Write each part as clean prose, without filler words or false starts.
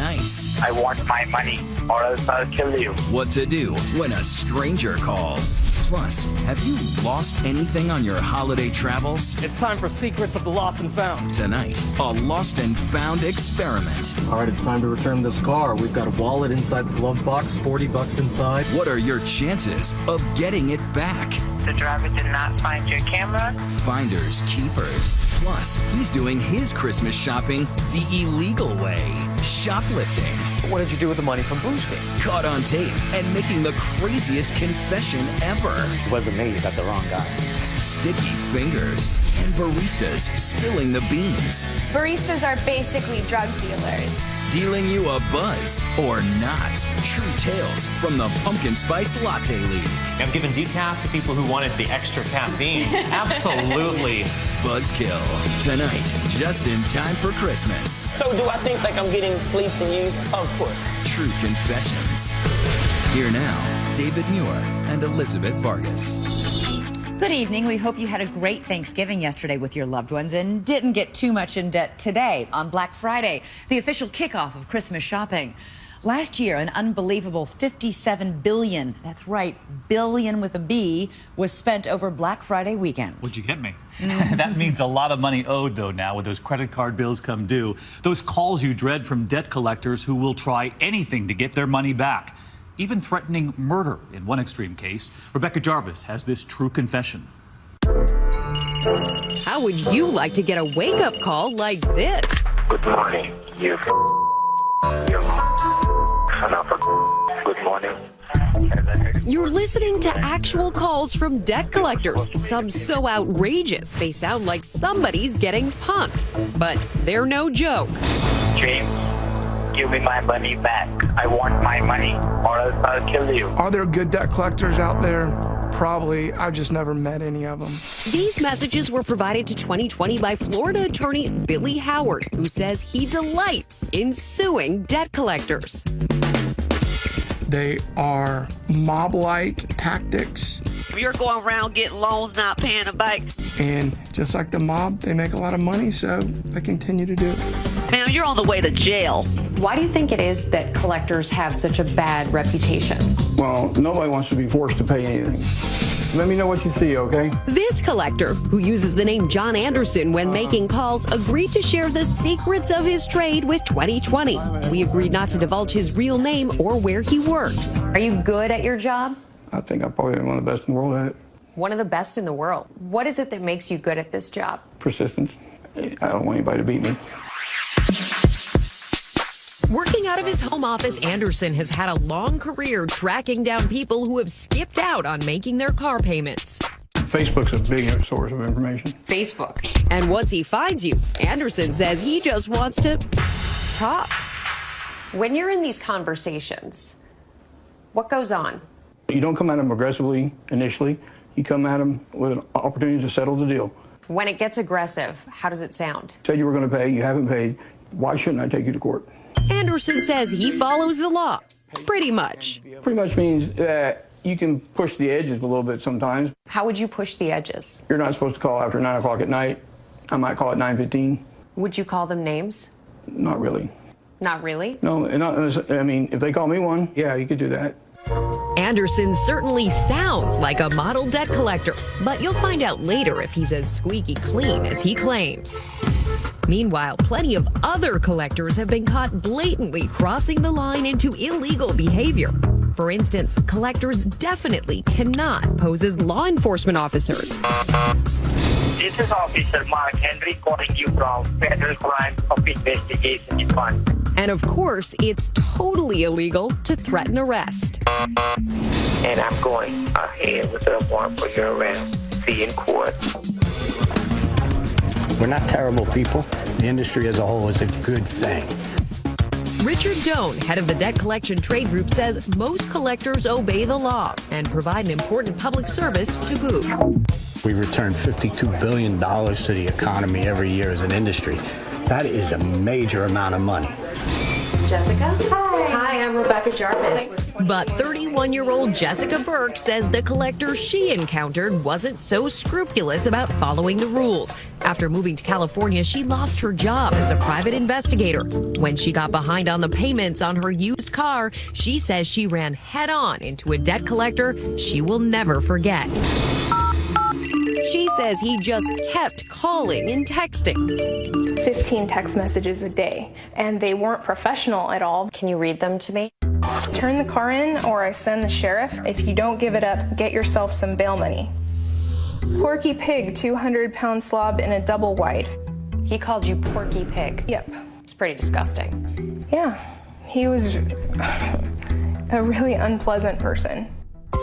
nice. I want my money, or else I'll kill you. What to do when a stranger calls. Plus, have you lost anything on your holiday travels? It's time for Secrets of the Lost and Found. Tonight, a lost and found experiment. All right, it's time to return this car. We've got a wallet inside the glove box, $40 inside. What are your chances of getting it back? The driver did not find your camera. Finders keepers. Plus, he's doing his Christmas shopping the illegal way. Shoplifting. What did you do with the money from boosting? Caught on tape and making the craziest confession ever. It wasn't me, you got the wrong guy. Sticky fingers and baristas spilling the beans. Baristas are basically drug dealers. Dealing you a buzz or not. True tales from the Pumpkin Spice Latte League. I'm giving decaf to people who wanted the extra caffeine. Absolutely. Buzzkill. Tonight, just in time for Christmas. So do I think like I'm getting fleeced and used? Of course. True confessions. Here now, David Muir and Elizabeth Vargas. Good evening. We hope you had a great Thanksgiving yesterday with your loved ones and didn't get too much in debt today on Black Friday, the official kickoff of Christmas shopping. Last year, an unbelievable $57 billion, that's right, billion with a B, was spent over Black Friday weekend. Would you get me? That means a lot of money owed, though, now with those credit card bills come due. Those calls you dread from debt collectors who will try anything to get their money back, even threatening murder in one extreme case. Rebecca Jarvis has this true confession. How would you like to get a wake-up call like this? Good morning, you son of a good morning. You're listening to actual calls from debt collectors, some so outrageous they sound like somebody's getting punked. But they're no joke. James, give me my money back. I want my money, or else I'll kill you. Are there good debt collectors out there? Probably. I've just never met any of them. These messages were provided to 2020 by Florida attorney Billy Howard, who says he delights in suing debt collectors. They are mob-like tactics. You're going around getting loans, not paying them back. And just like the mob, they make a lot of money, so they continue to do it. Now you're on the way to jail. Why do you think it is that collectors have such a bad reputation? Well, nobody wants to be forced to pay anything. Let me know what you see, okay? This collector, who uses the name John Anderson when making calls, agreed to share the secrets of his trade with 2020. We agreed not to divulge his real name or where he works. Are you good at your job? I think I'm probably one of the best in the world at it. One of the best in the world. What is it that makes you good at this job? Persistence. I don't want anybody to beat me. Working out of his home office, Anderson has had a long career tracking down people who have skipped out on making their car payments. Facebook's a big source of information. Facebook. And once he finds you, Anderson says he just wants to talk. When you're in these conversations, what goes on? You don't come at them aggressively initially. You come at them with an opportunity to settle the deal. When it gets aggressive, how does it sound? Said you were going to pay, you haven't paid. Why shouldn't I take you to court? Anderson says he follows the law, pretty much. Pretty much means that you can push the edges a little bit sometimes. How would you push the edges? You're not supposed to call after 9 o'clock at night. I might call at 9:15. Would you call them names? Not really. Not really? No, I mean, if they call me one, yeah, you could do that. Anderson certainly sounds like a model debt collector, but you'll find out later if he's as squeaky clean as he claims. Meanwhile, plenty of other collectors have been caught blatantly crossing the line into illegal behavior. For instance, collectors definitely cannot pose as law enforcement officers. This is Officer Mark Henry calling you from Federal Crime of Investigation Department. And of course, it's totally illegal to threaten arrest. And I'm going ahead with a warrant for your arrest. See you in court. We're not terrible people. The industry as a whole is a good thing. Richard Doan, head of the debt collection trade group, says most collectors obey the law and provide an important public service to boot. We return $52 billion to the economy every year as an industry. That is a major amount of money. Jessica? Hi. Hi, I'm Rebecca. Rebecca Jarvis. But 31-year-old Jessica Burke says the collector she encountered wasn't so scrupulous about following the rules. After moving to California, she lost her job as a private investigator. When she got behind on the payments on her used car, she says she ran head-on into a debt collector she will never forget. She says he just kept calling and texting. 15 text messages a day, and they weren't professional at all. Can you read them to me? Turn the car in or I send the sheriff. If you don't give it up, get yourself some bail money. Porky Pig, 200-pound slob in a double wide. He called you Porky Pig? Yep. It's pretty disgusting. Yeah, he was a really unpleasant person.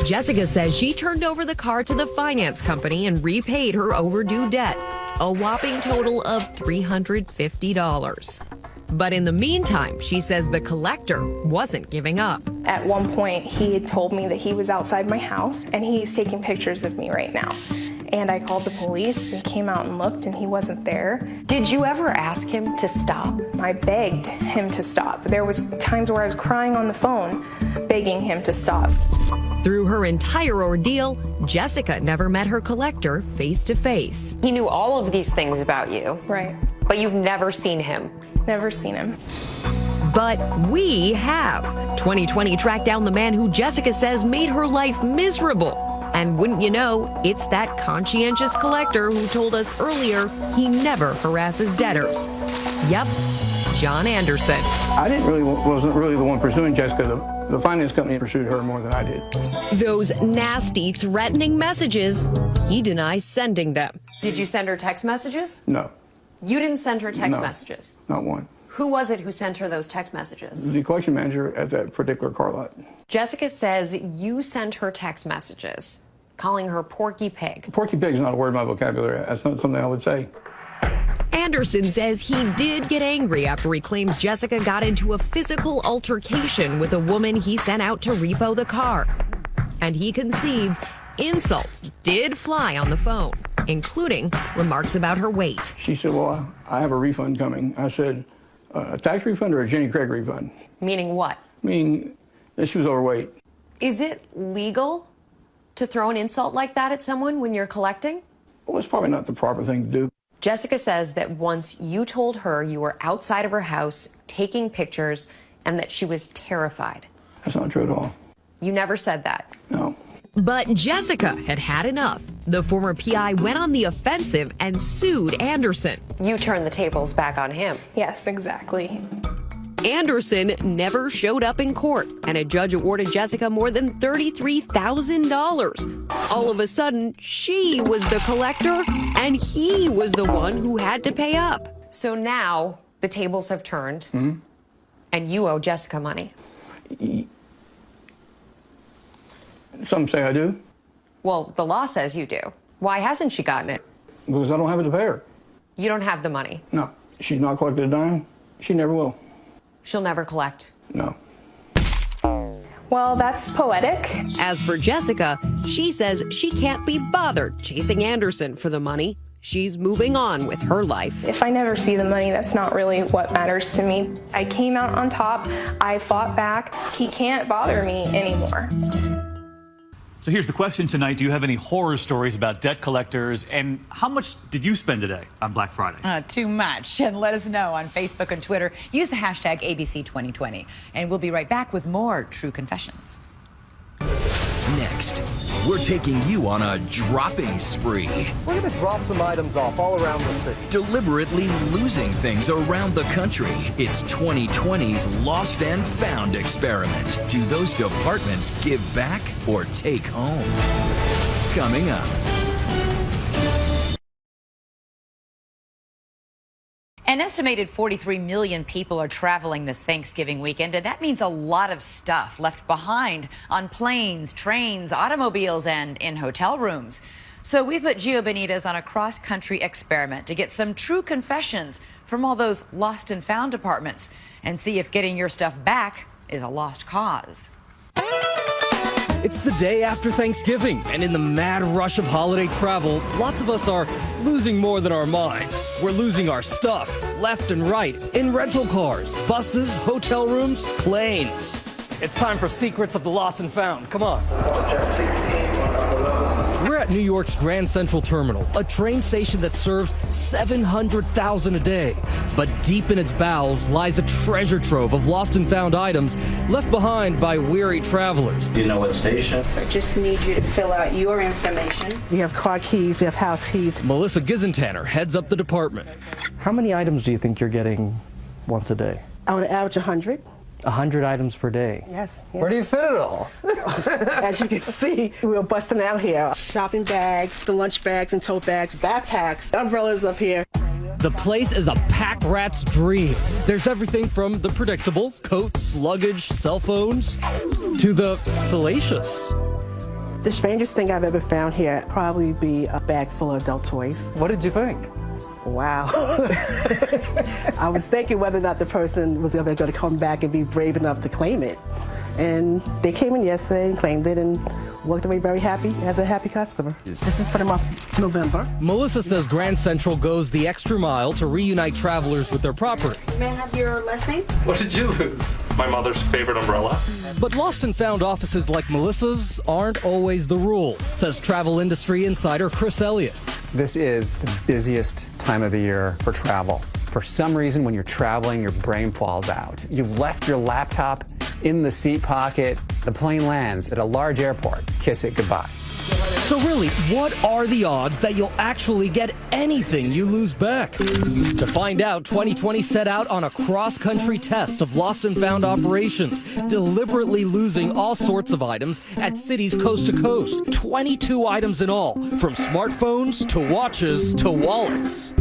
Jessica says she turned over the car to the finance company and repaid her overdue debt, a whopping total of $350. But in the meantime, she says the collector wasn't giving up. At one point, he had told me that he was outside my house, and he's taking pictures of me right now. And I called the police. They came out and looked, and he wasn't there. Did you ever ask him to stop? I begged him to stop. There was times where I was crying on the phone, begging him to stop. Through her entire ordeal, Jessica never met her collector face to face. He knew all of these things about you. Right. But you've never seen him. Never seen him. But we have. 2020 tracked down the man who Jessica says made her life miserable. And wouldn't you know, it's that conscientious collector who told us earlier he never harasses debtors. Yep, John Anderson. Wasn't really the one pursuing Jessica. The finance company pursued her more than I did. Those nasty, threatening messages, he denies sending them. Did you send her text messages? No. You didn't send her text No, messages? Not one. Who was it who sent her those text messages? The collection manager at that particular car lot. Jessica says you sent her text messages, calling her Porky Pig. Porky Pig is not a word in my vocabulary. That's not something I would say. Anderson says he did get angry after he claims Jessica got into a physical altercation with a woman he sent out to repo the car. And he concedes insults did fly on the phone, including remarks about her weight. She said, well, I have a refund coming. I said, a tax refund or a Jenny Craig refund? Meaning what? Meaning that she was overweight. Is it legal to throw an insult like that at someone when you're collecting? Well, it's probably not the proper thing to do. Jessica says that once you told her you were outside of her house taking pictures and that she was terrified. That's not true at all. You never said that. No. But Jessica had had enough. The former PI went on the offensive and sued Anderson. You turned the tables back on him. Yes, exactly. Anderson never showed up in court, and a judge awarded Jessica more than $33,000. All of a sudden, she was the collector, and he was the one who had to pay up. So now the tables have turned, and you owe Jessica money. Some say I do. Well, the law says you do. Why hasn't she gotten it? Because I don't have it to pay her. You don't have the money. No. She's not collected a dime. She never will. She'll never collect. No. Well, that's poetic. As for Jessica, she says she can't be bothered chasing Anderson for the money. She's moving on with her life. If I never see the money, that's not really what matters to me. I came out on top. I fought back. He can't bother me anymore. So here's the question tonight. Do you have any horror stories about debt collectors? And how much did you spend today on Black Friday? Too much. And let us know on Facebook and Twitter. Use the hashtag ABC2020. And we'll be right back with more True Confessions. Next, we're taking you on a dropping spree. We're going to drop some items off all around the city. Deliberately losing things around the country. It's 2020's Lost and Found experiment. Do those departments give back or take home? Coming up. An estimated 43 million people are traveling this Thanksgiving weekend, and that means a lot of stuff left behind on planes, trains, automobiles, and in hotel rooms. So we put Gio Benitez on a cross-country experiment to get some true confessions from all those lost and found departments and see if getting your stuff back is a lost cause. It's the day after Thanksgiving, and in the mad rush of holiday travel, lots of us are losing more than our minds. We're losing our stuff, left and right, in rental cars, buses, hotel rooms, planes. It's time for Secrets of the Lost and Found. Come on. We're at New York's Grand Central Terminal, a train station that serves 700,000 a day. But deep in its bowels lies a treasure trove of lost and found items left behind by weary travelers. Do you know what station? So I just need you to fill out your information. We have car keys, we have house keys. Melissa Gizentanner heads up the department. How many items do you think you're getting once a day? On average, 100. 100 items per day? Yes. Where do you fit it all? As you can see, we're busting out here. Shopping bags, the lunch bags and tote bags, backpacks, umbrellas up here. The place is a pack rat's dream. There's everything from the predictable, coats, luggage, cell phones, to the salacious. The strangest thing I've ever found here probably be a bag full of adult toys. What did you think? Wow. I was thinking whether or not the person was ever going to come back and be brave enough to claim it. And they came in yesterday and claimed it and walked away very happy as a happy customer. This is for the month of November. Melissa says Grand Central goes the extra mile to reunite travelers with their property. May I have your last name? What did you lose? My mother's favorite umbrella. But lost and found offices like Melissa's aren't always the rule, says travel industry insider Chris Elliott. This is the busiest time of the year for travel. For some reason, when you're traveling, your brain falls out. You've left your laptop in the seat pocket. The plane lands at a large airport. Kiss it goodbye. So really, what are the odds that you'll actually get anything you lose back? To find out, 2020 set out on a cross-country test of lost and found operations, deliberately losing all sorts of items at cities coast to coast. 22 items in all, from smartphones to watches to wallets.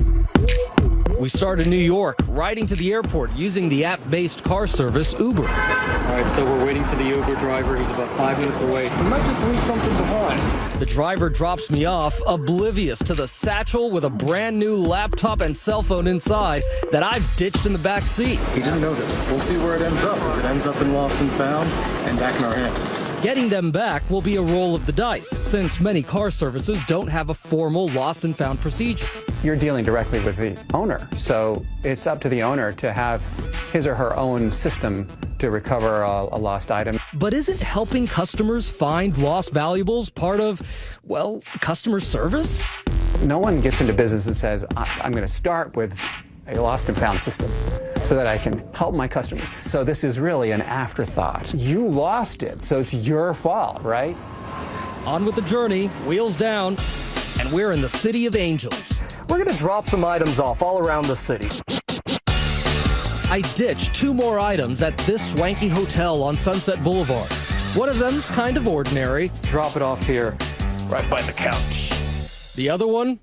We start in New York, riding to the airport using the app-based car service Uber. All right, so we're waiting for the Uber driver. He's about 5 minutes away. We might just leave something behind. The driver drops me off, oblivious to the satchel with a brand new laptop and cell phone inside that I've ditched in the back seat. He didn't notice. We'll see where it ends up. If it ends up in lost and found and back in our hands. Getting them back will be a roll of the dice, since many car services don't have a formal lost and found procedure. You're dealing directly with the owner, so it's up to the owner to have his or her own system to recover a lost item. But isn't helping customers find lost valuables part of, well, customer service? No one gets into business and says, I'm going to start with a lost and found system so that I can help my customers. So this is really an afterthought. You lost it, so it's your fault, right? On with the journey, wheels down, and we're in the City of Angels. We're going to drop some items off all around the city. I ditched 2 more items at this swanky hotel on Sunset Boulevard. One of them's kind of ordinary. Drop it off here, right by the couch. The other one?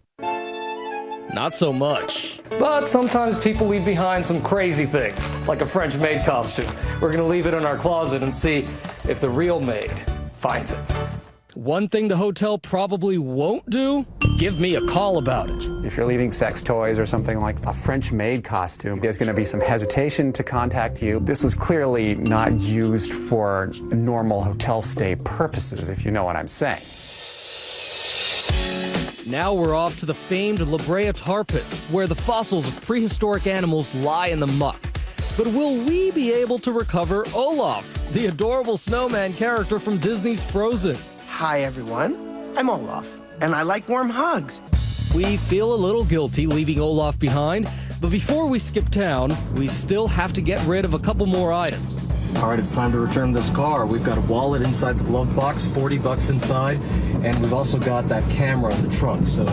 Not so much. But sometimes people leave behind some crazy things, like a French maid costume. We're going to leave it in our closet and see if the real maid finds it. One thing the hotel probably won't do? Give me a call about it. If you're leaving sex toys or something like a French maid costume, there's going to be some hesitation to contact you. This was clearly not used for normal hotel stay purposes, if you know what I'm saying. Now we're off to the famed La Brea tar pits, where the fossils of prehistoric animals lie in the muck. But will we be able to recover Olaf, the adorable snowman character from Disney's Frozen? Hi, everyone. I'm Olaf, and I like warm hugs. We feel a little guilty leaving Olaf behind, but before we skip town, we still have to get rid of a couple more items. All right, it's time to return this car. We've got a wallet inside the glove box, $40 inside, and we've also got that camera in the trunk, so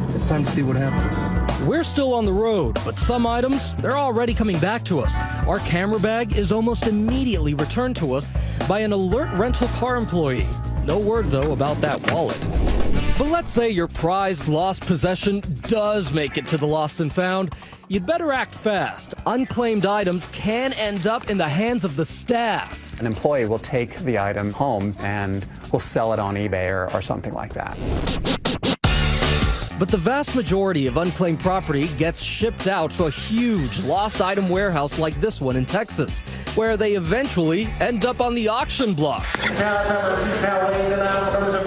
it's time to see what happens. We're still on the road, but some items, they're already coming back to us. Our camera bag is almost immediately returned to us by an alert rental car employee. No word, though, about that wallet. But let's say your prized lost possession does make it to the lost and found. You'd better act fast. Unclaimed items can end up in the hands of the staff. An employee will take the item home and will sell it on eBay or something like that. But the vast majority of unclaimed property gets shipped out to a huge lost item warehouse like this one in Texas, where they eventually end up on the auction block.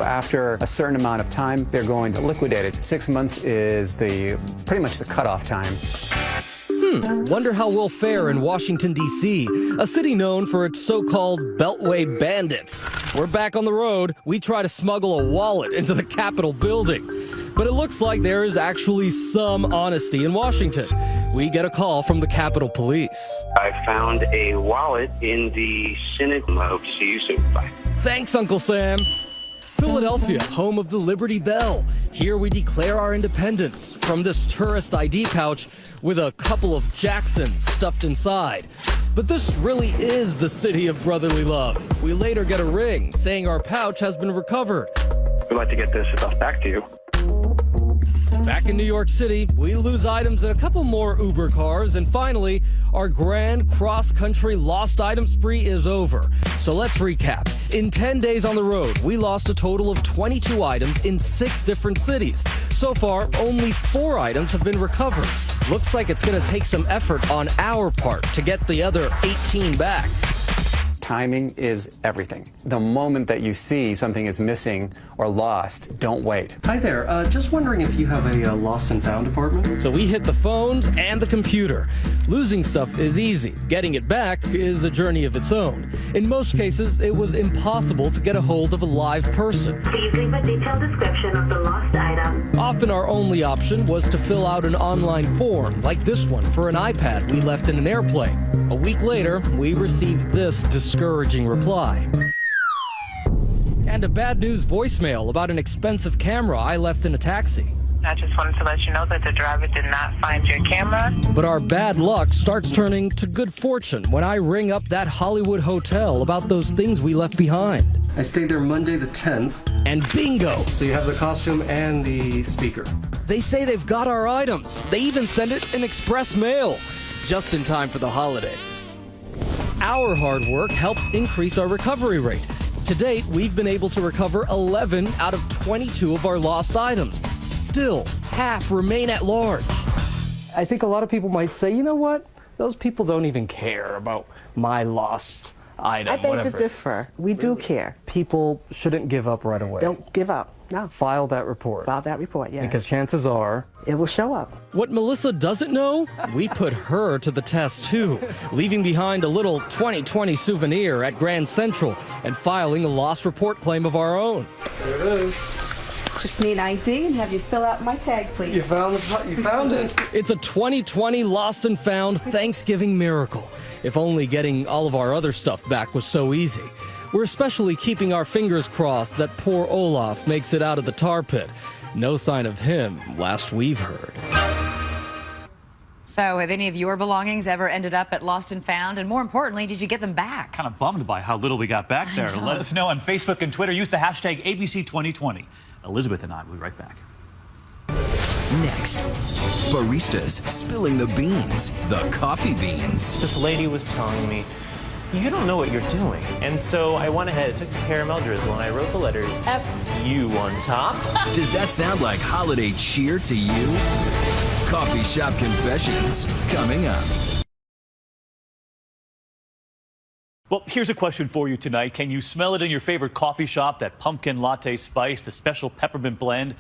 After a certain amount of time, they're going to liquidate it. 6 months is pretty much the cutoff time. Wonder how we'll fare in Washington, D.C., a city known for its so-called Beltway bandits. We're back on the road. We try to smuggle a wallet into the Capitol building. But it looks like there is actually some honesty in Washington. We get a call from the Capitol Police. I found a wallet in the Senate. I hope to see you soon. Bye. Thanks, Uncle Sam. Philadelphia, home of the Liberty Bell. Here we declare our independence from this tourist ID pouch with a couple of Jacksons stuffed inside. But this really is the city of brotherly love. We later get a ring saying our pouch has been recovered. We'd like to get this stuff back to you. Back in New York City, we lose items in a couple more Uber cars, and finally, our grand cross-country lost item spree is over. So let's recap. In 10 days on the road, we lost a total of 22 items in 6 different cities. So far, only 4 items have been recovered. Looks like it's going to take some effort on our part to get the other 18 back. Timing is everything. The moment that you see something is missing or lost, don't wait. Hi there. Just wondering if you have a lost and found department? So we hit the phones and the computer. Losing stuff is easy. Getting it back is a journey of its own. In most cases, it was impossible to get a hold of a live person. Please leave a detailed description of the lost item. Often our only option was to fill out an online form, like this one for an iPad we left in an airplane. A week later, we received this discouraging reply. And a bad news voicemail about an expensive camera I left in a taxi. I just wanted to let you know that the driver did not find your camera. But our bad luck starts turning to good fortune when I ring up that Hollywood hotel about those things we left behind. I stayed there Monday the 10th. And bingo! So you have the costume and the speaker. They say they've got our items. They even send it in express mail, just in time for the holidays. Our hard work helps increase our recovery rate. To date, we've been able to recover 11 out of 22 of our lost items. Still, half remain at large. I think a lot of people might say, you know what? Those people don't even care about my lost item. I beg whatever. to differ. We do care. People shouldn't give up right away. Don't give up. No. File that report. File that report, yes. Because chances are it will show up. What Melissa doesn't know, we put her to the test too, leaving behind a little 2020 souvenir at Grand Central and filing a lost report claim of our own. There it is. Just need ID and have you fill out my tag, please. You found it. It's a 2020 lost and found Thanksgiving miracle. If only getting all of our other stuff back was so easy. We're especially keeping our fingers crossed that poor Olaf makes it out of the tar pit. No sign of him, last we've heard. So, have any of your belongings ever ended up at Lost and Found? And more importantly, did you get them back? Kind of bummed by how little we got back there. Let us know on Facebook and Twitter. Use the hashtag ABC2020. Elizabeth and I will be right back. Next, baristas spilling the beans, the coffee beans. This lady was telling me, you don't know what you're doing. And so I went ahead, took the caramel drizzle, and I wrote the letters F-U on top. Does that sound like holiday cheer to you? Coffee Shop Confessions, coming up. Well, here's a question for you tonight. Can you smell it in your favorite coffee shop, that pumpkin latte spice, the special peppermint blend?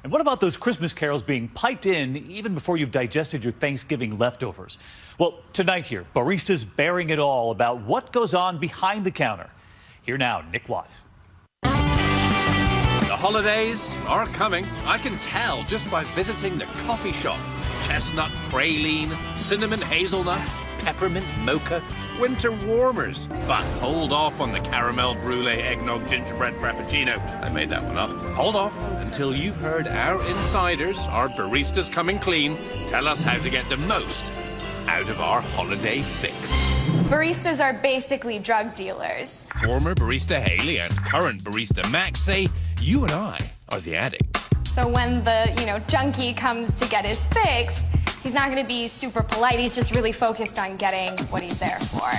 And what about those Christmas carols being piped in even before you've digested your Thanksgiving leftovers? Well, tonight here, baristas bearing it all about what goes on behind the counter. Here now, Nick Watt. The holidays are coming. I can tell just by visiting the coffee shop. Chestnut praline, cinnamon hazelnut, peppermint mocha, winter warmers. But hold off on the caramel brulee eggnog gingerbread frappuccino. I made that one up. Hold off until you've heard our insiders, our baristas coming clean, tell us how to get the most out of our holiday fix. Baristas are basically drug dealers. Former barista Haley and current barista Max say you and I are the addicts. So when the, junkie comes to get his fix, he's not going to be super polite. He's just really focused on getting what he's there for.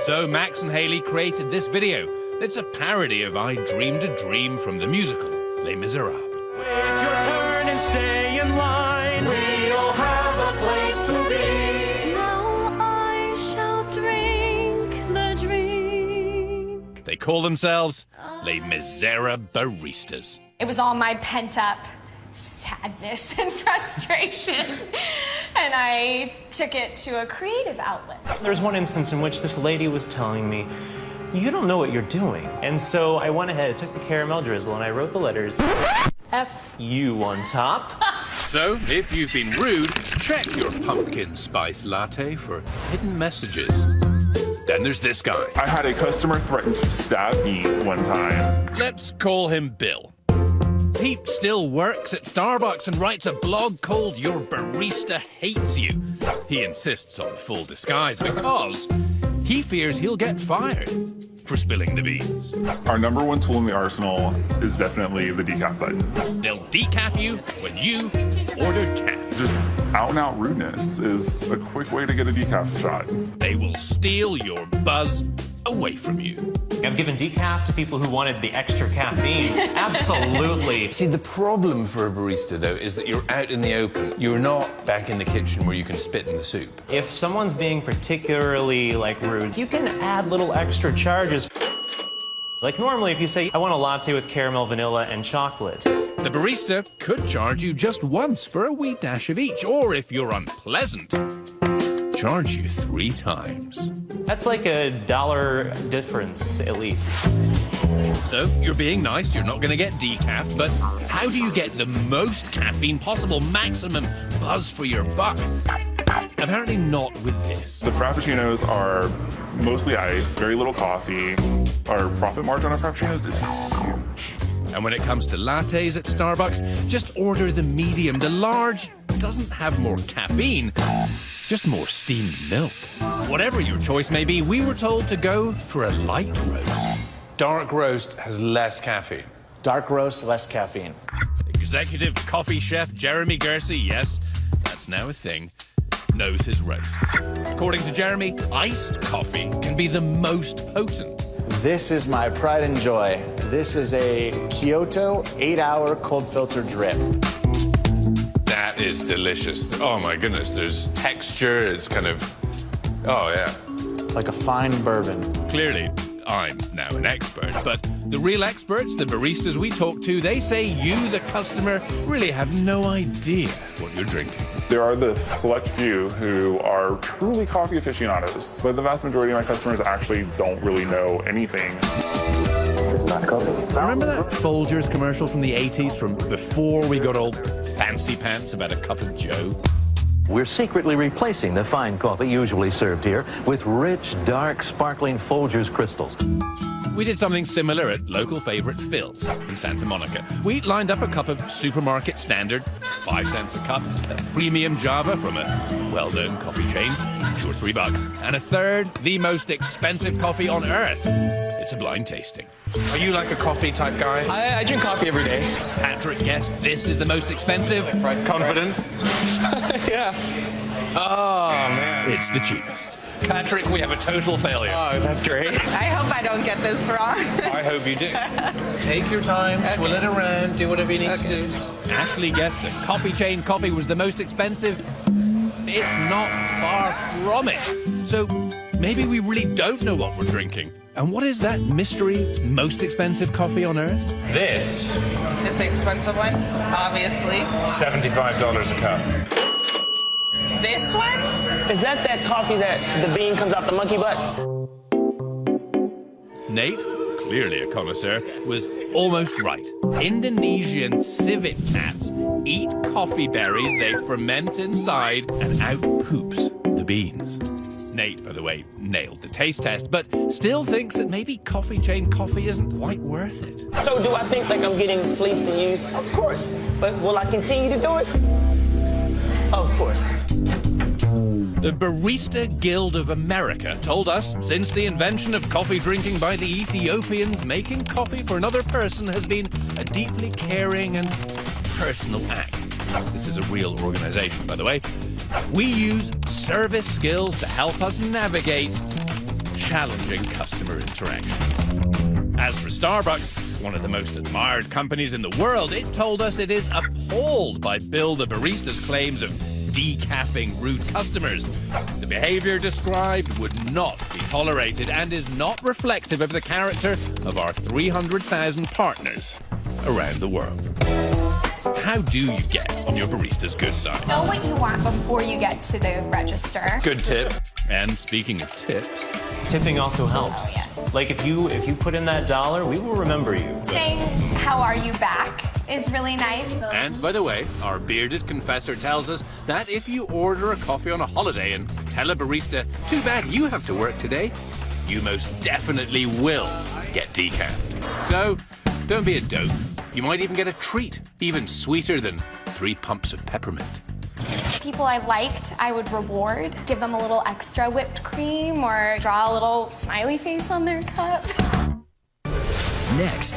So Max and Haley created this video. It's a parody of I Dreamed a Dream from the musical Les Miserables. Wait your turn and stay in line. We all have a place to be. Now I shall drink the drink. They call themselves Les Miserables Baristas. It was all my pent-up sadness and frustration. and I took it to a creative outlet. There's one instance in which this lady was telling me, you don't know what you're doing. And so I went ahead, took the caramel drizzle, and I wrote the letters F-U on top. So, if you've been rude, check your pumpkin spice latte for hidden messages. Then there's this guy. I had a customer threaten to stab me one time. Let's call him Bill. He still works at Starbucks and writes a blog called Your Barista Hates You. He insists on full disguise because he fears he'll get fired for spilling the beans. Our number one tool in the arsenal is definitely the decaf button. They'll decaf you when you ordered calf. Just out-and-out rudeness is a quick way to get a decaf shot. They will steal your buzz away from you. I've given decaf to people who wanted the extra caffeine. Absolutely. See, the problem for a barista, though, is that you're out in the open. You're not back in the kitchen where you can spit in the soup. If someone's being particularly, rude, you can add little extra charges. Like normally, if you say, I want a latte with caramel, vanilla, and chocolate. The barista could charge you just once for a wee dash of each, or if you're unpleasant, charge you 3 times. That's like $1 difference, at least. So, you're being nice, you're not going to get decaf, but how do you get the most caffeine possible, maximum buzz for your buck? Apparently not with this. The Frappuccinos are mostly ice, very little coffee. Our profit margin on Frappuccinos is huge. And when it comes to lattes at Starbucks, just order the medium. The large doesn't have more caffeine, just more steamed milk. Whatever your choice may be, we were told to go for a light roast. Dark roast has less caffeine. Dark roast, less caffeine. Executive coffee chef Jeremy Gersey, yes, that's now a thing, knows his roasts. According to Jeremy, iced coffee can be the most potent. This is my pride and joy. This is a Kyoto 8-hour cold filter drip. That is delicious. Oh my goodness, there's texture, it's kind of, oh yeah. Like a fine bourbon. Clearly, I'm now an expert, but the real experts, the baristas we talk to, they say you, the customer, really have no idea what you're drinking. There are the select few who are truly coffee aficionados, but the vast majority of my customers actually don't really know anything. Remember that Folgers commercial from the 80s, from before we got all fancy pants about a cup of joe? We're secretly replacing the fine coffee usually served here with rich, dark, sparkling Folgers crystals. We did something similar at local favorite Phil's in Santa Monica. We lined up a cup of supermarket standard, 5 cents a cup, a premium Java from a well-known coffee chain, $2 or $3, and a third, the most expensive coffee on earth. It's a blind tasting. Are you like a coffee type guy? I drink coffee every day. Patrick guessed this is the most expensive. Confident? Yeah. Oh, man. It's the cheapest. Patrick, we have a total failure. Oh, that's great. I hope I don't get this wrong. I hope you do. Take your time, swill it around, do whatever you need to do. Ashley guessed that coffee chain coffee was the most expensive. It's not far from it. So maybe we really don't know what we're drinking. And what is that mystery most expensive coffee on earth? This It's the expensive one, obviously. $75 a cup. This one? Is that coffee that the bean comes off the monkey butt? Nate, clearly a connoisseur, was almost right. Indonesian civet cats eat coffee berries they ferment inside and out poops the beans. Nate, by the way, nailed the taste test, but still thinks that maybe coffee chain coffee isn't quite worth it. So do I think like I'm getting fleeced and used? Of course. But will I continue to do it? Of course. The Barista Guild of America told us since the invention of coffee drinking by the Ethiopians, making coffee for another person has been a deeply caring and personal act. This is a real organization, by the way. We use service skills to help us navigate challenging customer interaction. As for Starbucks, one of the most admired companies in the world, it told us it is appalled by Bill the Barista's claims of decaffing rude customers. The behavior described would not be tolerated and is not reflective of the character of our 300,000 partners around the world. How do you get on your barista's good side. Know what you want before you get to the register. Good tip. And speaking of tips, Tipping also helps. Oh, yes. Like if you put in that $1, we will remember you. Saying, how are you back is really nice. and by the way, our bearded confessor tells us that if you order a coffee on a holiday and tell a barista, too bad you have to work today, you most definitely will get decaf. So, don't be a dope. You might even get a treat, even sweeter than 3 pumps of peppermint. People I liked, I would reward, give them a little extra whipped cream or draw a little smiley face on their cup. Next,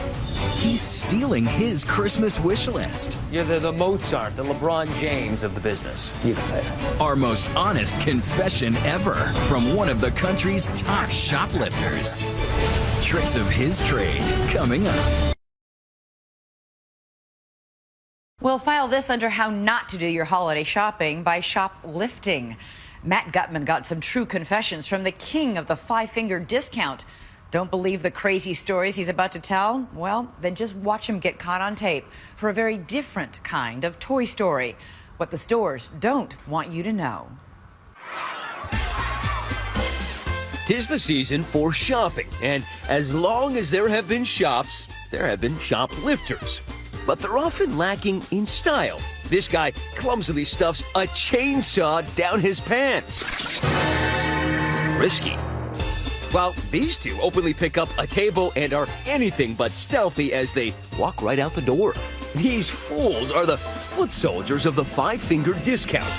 he's stealing his Christmas wish list. You're the Mozart, the LeBron James of the business. You can say that. Our most honest confession ever from one of the country's top shoplifters. Tricks of his trade coming up. We'll file this under how not to do your holiday shopping by shoplifting. Matt Gutman got some true confessions from the king of the 5-finger discount. Don't believe the crazy stories he's about to tell? Well, then just watch him get caught on tape for a very different kind of Toy Story. What the stores don't want you to know. 'Tis the season for shopping, and as long as there have been shops, there have been shoplifters. But they're often lacking in style. This guy clumsily stuffs a chainsaw down his pants. Risky. While these two openly pick up a table and are anything but stealthy as they walk right out the door. These fools are the foot soldiers of the 5-finger discount.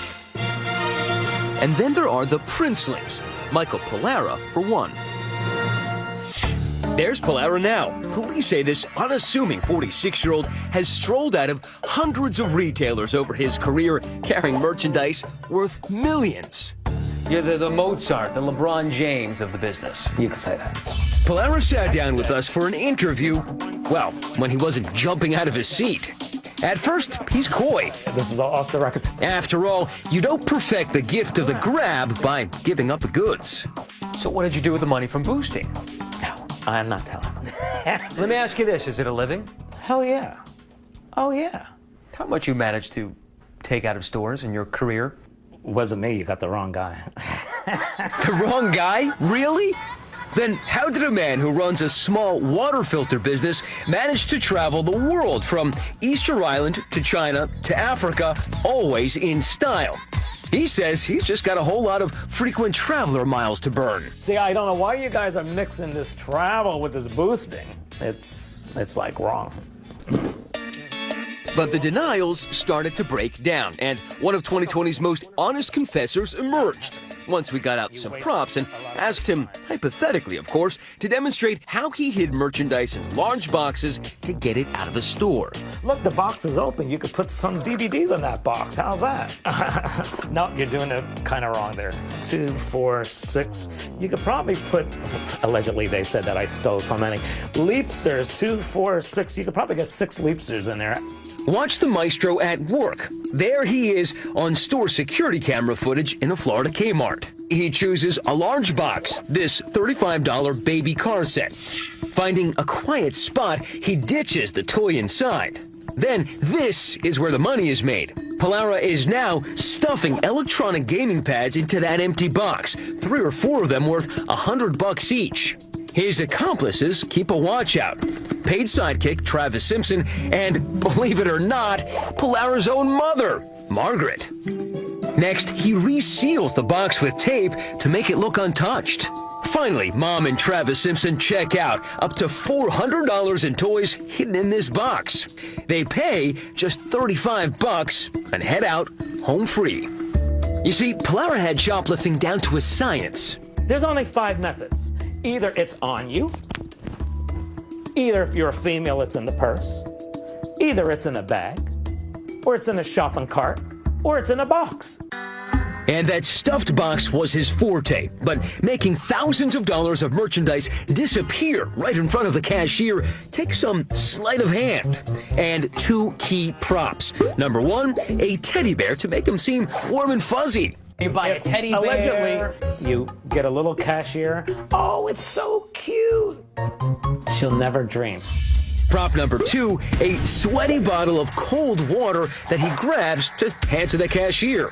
And then there are the princelings, Michael Pollara for one. There's Pollara now. Police say this unassuming 46-year-old has strolled out of hundreds of retailers over his career, carrying merchandise worth millions. You're the Mozart, the LeBron James of the business. You can say that. Pollara sat down with us for an interview, well, when he wasn't jumping out of his seat. At first, he's coy. This is all off the record. After all, you don't perfect the gift of the grab by giving up the goods. So what did you do with the money from boosting? I'm not telling. Let me ask you this, is it a living? Hell yeah. Oh yeah. How much you managed to take out of stores in your career? Wasn't me, you got the wrong guy. The wrong guy? Really? Then how did a man who runs a small water filter business manage to travel the world from Easter Island to China to Africa, always in style? He says he's just got a whole lot of frequent traveler miles to burn. See, I don't know why you guys are mixing this travel with this boosting. It's like wrong. But the denials started to break down, and one of 2020's most honest confessors emerged. Once we got out some props and asked him, hypothetically of course, to demonstrate how he hid merchandise in large boxes to get it out of the store. Look, the box is open. You could put some DVDs in that box. How's that? No, you're doing it kind of wrong there. 2, 4, 6. You could probably put, allegedly they said that I stole so many, Leapsters, 2, 4, 6. You could probably get 6 Leapsters in there. Watch the maestro at work. There he is on store security camera footage in a Florida Kmart. He chooses a large box, this $35 baby car set. Finding a quiet spot, he ditches the toy inside. Then this is where the money is made. Pollara is now stuffing electronic gaming pads into that empty box, 3 or 4 of them worth $100 each. His accomplices keep a watch out. Paid sidekick Travis Simpson and, believe it or not, Polara's own mother, Margaret. Next, he reseals the box with tape to make it look untouched. Finally, Mom and Travis Simpson check out, up to $400 in toys hidden in this box. They pay just $35 and head out home free. You see, Pollara had shoplifting down to a science. There's only 5 methods. Either it's on you, either if you're a female it's in the purse, either it's in a bag, or it's in a shopping cart, or it's in a box. And that stuffed box was his forte, but making thousands of dollars of merchandise disappear right in front of the cashier takes some sleight of hand. And 2 key props. Number 1, a teddy bear to make him seem warm and fuzzy. You buy a teddy bear. Allegedly, you get a little cashier. Oh, it's so cute. She'll never dream Prop number 2, a sweaty bottle of cold water that he grabs to hand to the cashier.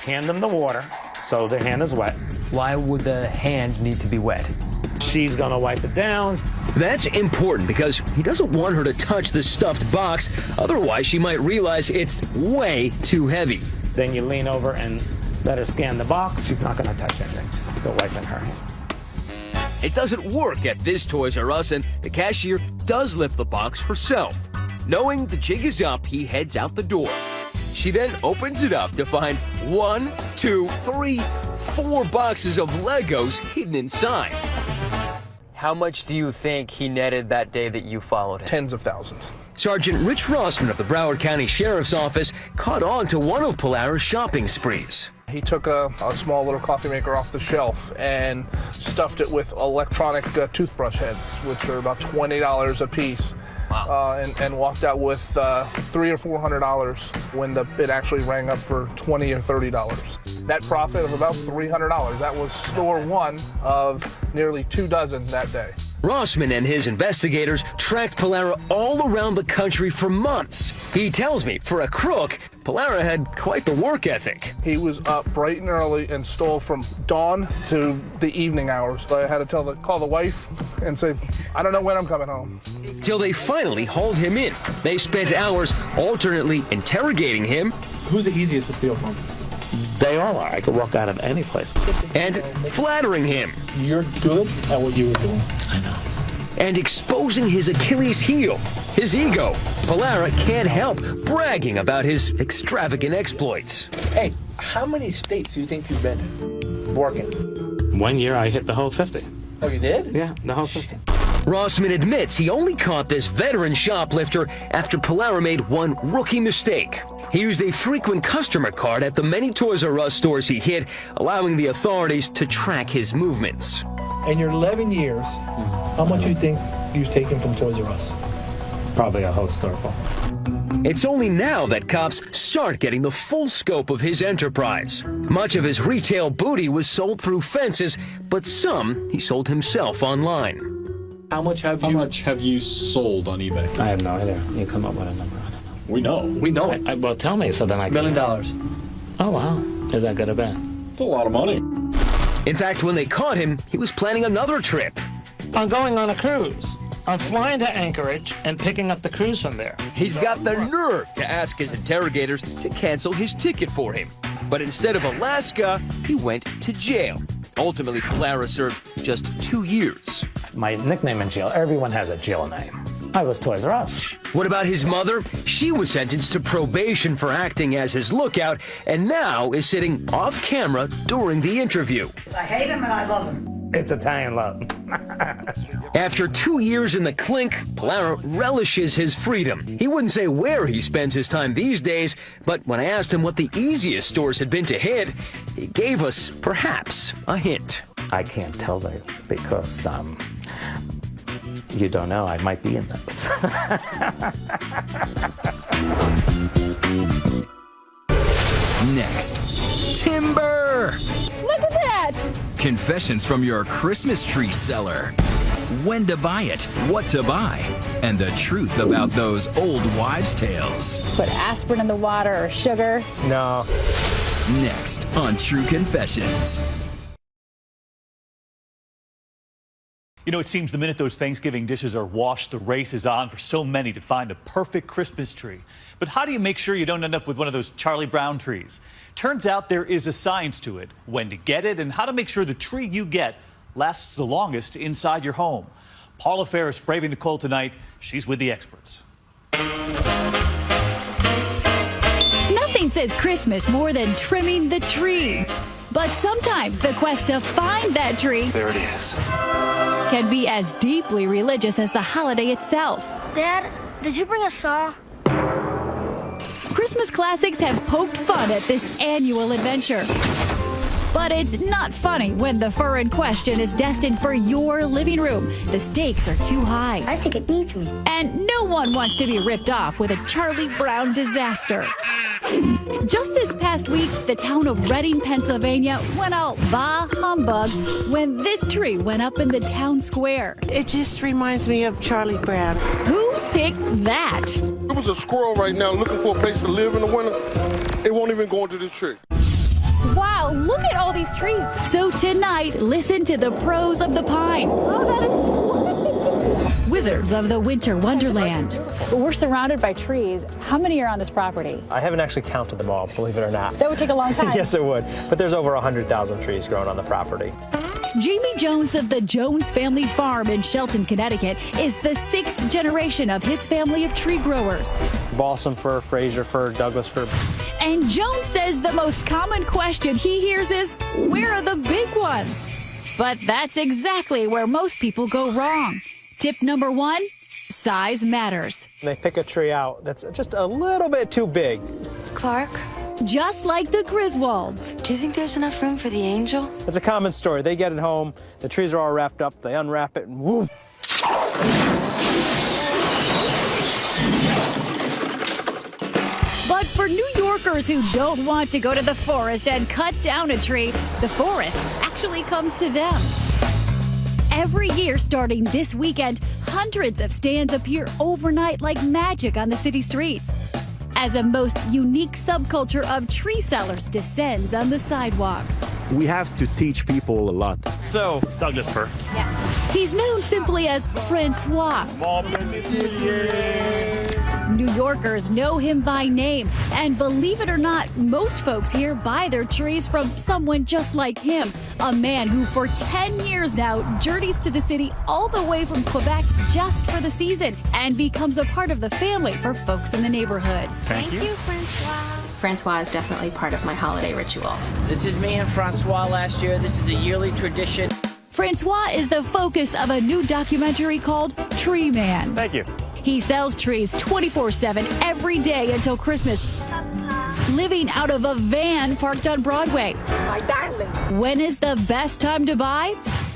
Hand them the water so the hand is wet. Why would the hand need to be wet? She's gonna wipe it down. That's important because he doesn't want her to touch the stuffed box, otherwise she might realize it's way too heavy. Then you lean over and let her scan the box. She's not gonna touch anything. She's still wiping her hand. It doesn't work at this Toys R Us, and the cashier does lift the box herself. Knowing the jig is up, he heads out the door. She then opens it up to find 1, 2, 3, 4 boxes of Legos hidden inside. How much do you think he netted that day that you followed him? Tens of thousands. Sergeant Rich Rossman of the Broward County Sheriff's Office caught on to one of Polara's shopping sprees. He took a small little coffee maker off the shelf and stuffed it with electronic toothbrush heads, which are about $20 a piece. Wow. And walked out with $300 or $400 when the bid actually rang up for $20 or $30. Net profit of about $300. That was store one of nearly 2 dozen that day. Rossman and his investigators tracked Polara all around the country for months. He tells me, for a crook, Polara had quite the work ethic. He was up bright and early and stole from dawn to the evening hours. So I had to call the wife and say, I don't know when I'm coming home. Till they finally hauled him in. They spent hours alternately interrogating him. Who's the easiest to steal from? They all are. I could walk out of any place. And flattering him. You're good at what you were doing. I know. And exposing his Achilles heel, his ego. Polara can't help bragging about his extravagant exploits. Hey, how many states do you think you've been in working? 1 year I hit the whole 50. Oh, you did? Yeah, the whole 50. Rossman admits he only caught this veteran shoplifter after Polara made one rookie mistake. He used a frequent customer card at the many Toys R Us stores he hit, allowing the authorities to track his movements. In your 11 years, how much do you think you've taken from Toys R Us? Probably a whole store full. It's only now that cops start getting the full scope of his enterprise. Much of his retail booty was sold through fences, but some he sold himself online. How much have you sold on eBay? I have no idea. You come up with a number. We know. We know it. Well, tell me so then I can... $1 million. Oh, wow. Is that good or bad? It's a lot of money. In fact, when they caught him, he was planning another trip. I'm going on a cruise. I'm flying to Anchorage and picking up the cruise from there. He's got the nerve to ask his interrogators to cancel his ticket for him. But instead of Alaska, he went to jail. Ultimately, Polara served just 2 years. My nickname in jail, everyone has a jail name. I was Toys R Us. What about his mother? She was sentenced to probation for acting as his lookout and now is sitting off camera during the interview. I hate him and I love him. It's Italian love. After 2 years in the clink, Polara relishes his freedom. He wouldn't say where he spends his time these days, but when I asked him what the easiest stores had been to hit, he gave us, perhaps, a hint. I can't tell you because, you don't know, I might be in those. Next, timber! Look at that! Confessions from your Christmas tree seller. When to buy it, what to buy, and the truth about those old wives' tales. Put aspirin in the water or sugar. No. Next on True Confessions. You know, it seems the minute those Thanksgiving dishes are washed, the race is on for so many to find the perfect Christmas tree. But how do you make sure you don't end up with one of those Charlie Brown trees? Turns out there is a science to it, when to get it and how to make sure the tree you get lasts the longest inside your home. Paula Ferris braving the cold tonight. She's with the experts. Nothing says Christmas more than trimming the tree. But sometimes the quest to find that tree, There it is, can be as deeply religious as the holiday itself. Dad, did you bring a saw? Christmas classics have poked fun at this annual adventure. But it's not funny when the fur in question is destined for your living room. The stakes are too high. I think it needs me. And no one wants to be ripped off with a Charlie Brown disaster. Just this past week, the town of Reading, Pennsylvania went all bah humbug when this tree went up in the town square. It just reminds me of Charlie Brown. Who pick that. There was a squirrel right now looking for a place to live in the winter. It won't even go into this tree. Wow, look at all these trees. So tonight, listen to the pros of the pine. Oh, that is Wizards of the Winter Wonderland. We're surrounded by trees. How many are on this property? I haven't actually counted them all, believe it or not. That would take a long time. Yes, it would. But there's over 100,000 trees growing on the property. Jamie Jones of the Jones Family Farm in Shelton, Connecticut, is the 6th generation of his family of tree growers. Balsam fir, Fraser fir, Douglas fir. And Jones says the most common question he hears is, where are the big ones? But that's exactly where most people go wrong. Tip number 1, size matters. They pick a tree out that's just a little bit too big. Clark? Just like the Griswolds. Do you think there's enough room for the angel? It's a common story. They get it home, the trees are all wrapped up, they unwrap it, and whoop. But for New Yorkers who don't want to go to the forest and cut down a tree, the forest actually comes to them. Every year starting this weekend, hundreds of stands appear overnight like magic on the city streets, as a most unique subculture of tree sellers descends on the sidewalks. We have to teach people a lot. So, Douglas fir. He's known simply as Francois. New Yorkers know him by name, and believe it or not, most folks here buy their trees from someone just like him, a man who for 10 years now journeys to the city all the way from Quebec just for the season and becomes a part of the family for folks in the neighborhood. Thank you, Francois. Francois is definitely part of my holiday ritual. This is me and Francois last year. This is a yearly tradition. Francois is the focus of a new documentary called Tree Man. Thank you. He sells trees 24/7 every day until Christmas, living out of a van parked on Broadway. My darling. When is the best time to buy?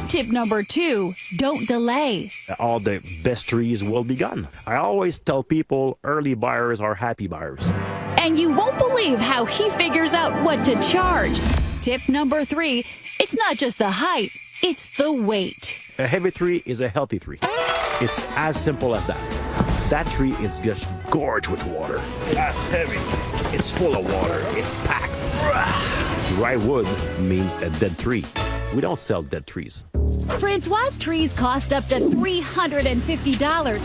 Tip number 2, don't delay. All the best trees will be gone. I always tell people early buyers are happy buyers. And you won't believe how he figures out what to charge. Tip number 3, it's not just the height, it's the weight. A heavy tree is a healthy tree. It's as simple as that. That tree is just gorged with water. That's heavy. It's full of water. It's packed. Dry wood means a dead tree. We don't sell dead trees. Francois' trees cost up to $350.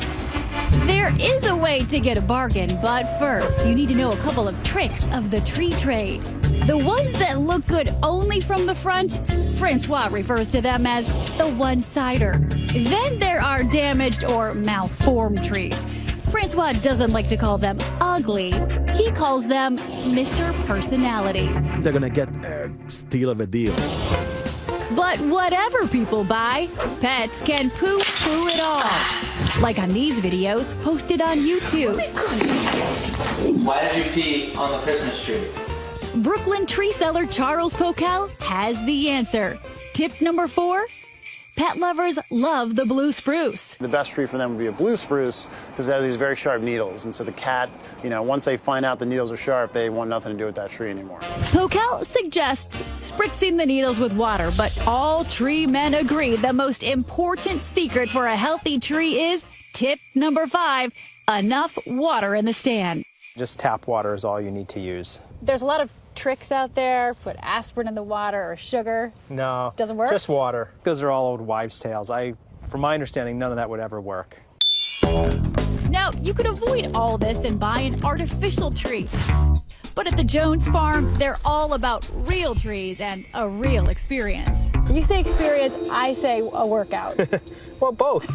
There is a way to get a bargain, but first you need to know a couple of tricks of the tree trade. The ones that look good only from the front, Francois refers to them as the one-sider. Then there are damaged or malformed trees. Francois doesn't like to call them ugly. He calls them Mr. Personality. They're gonna get a steal of a deal. But whatever people buy, pets can poo-poo it all. Like on these videos posted on YouTube. Why did you pee on the Christmas tree? Brooklyn tree seller Charles Pokel has the answer. Tip number 4, pet lovers love the blue spruce. The best tree for them would be a blue spruce because it has these very sharp needles. And so the cat, once they find out the needles are sharp, they want nothing to do with that tree anymore. Pokel suggests spritzing the needles with water, but all tree men agree the most important secret for a healthy tree is tip number 5, enough water in the stand. Just tap water is all you need to use. There's a lot of tricks out there. Put aspirin in the water or sugar. No. Doesn't work? Just water. Those are all old wives' tales. From my understanding, none of that would ever work. Now, you could avoid all this and buy an artificial tree. But at the Jones farm, they're all about real trees and a real experience. You say experience, I say a workout. Well, both.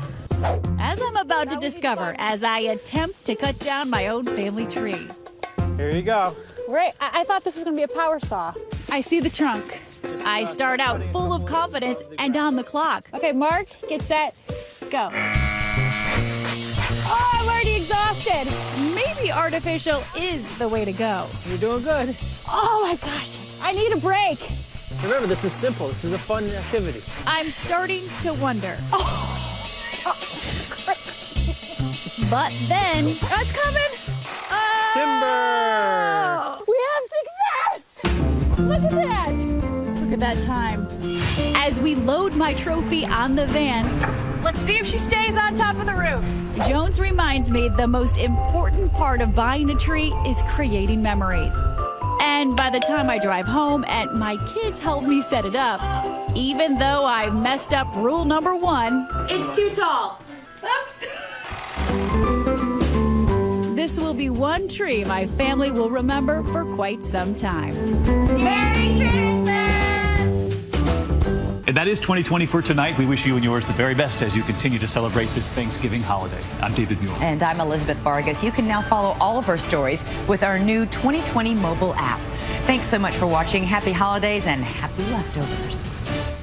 As I'm about to discover as I attempt to cut down my own family tree. Here you go. Great. I thought this was going to be a power saw. I see the trunk. I start out full of confidence and on the clock. Okay, Mark, get set, go. Oh, I'm already exhausted. Maybe artificial is the way to go. You're doing good. Oh my gosh, I need a break. Remember, this is simple. This is a fun activity. I'm starting to wonder. But then, it's coming. Timber! We have success! Look at that! Look at that time. As we load my trophy on the van, Let's see if she stays on top of the roof. Jones reminds me the most important part of buying a tree is creating memories. And by the time I drive home and my kids help me set it up, even though I messed up rule number 1, It's too tall. Oops. this will be one tree my family will remember for quite some time. Merry Christmas! And that is 2020 for tonight. We wish you and yours the very best as you continue to celebrate this Thanksgiving holiday. I'm David Muir. And I'm Elizabeth Vargas. You can now follow all of our stories with our new 2020 mobile app. Thanks so much for watching. Happy holidays and happy leftovers.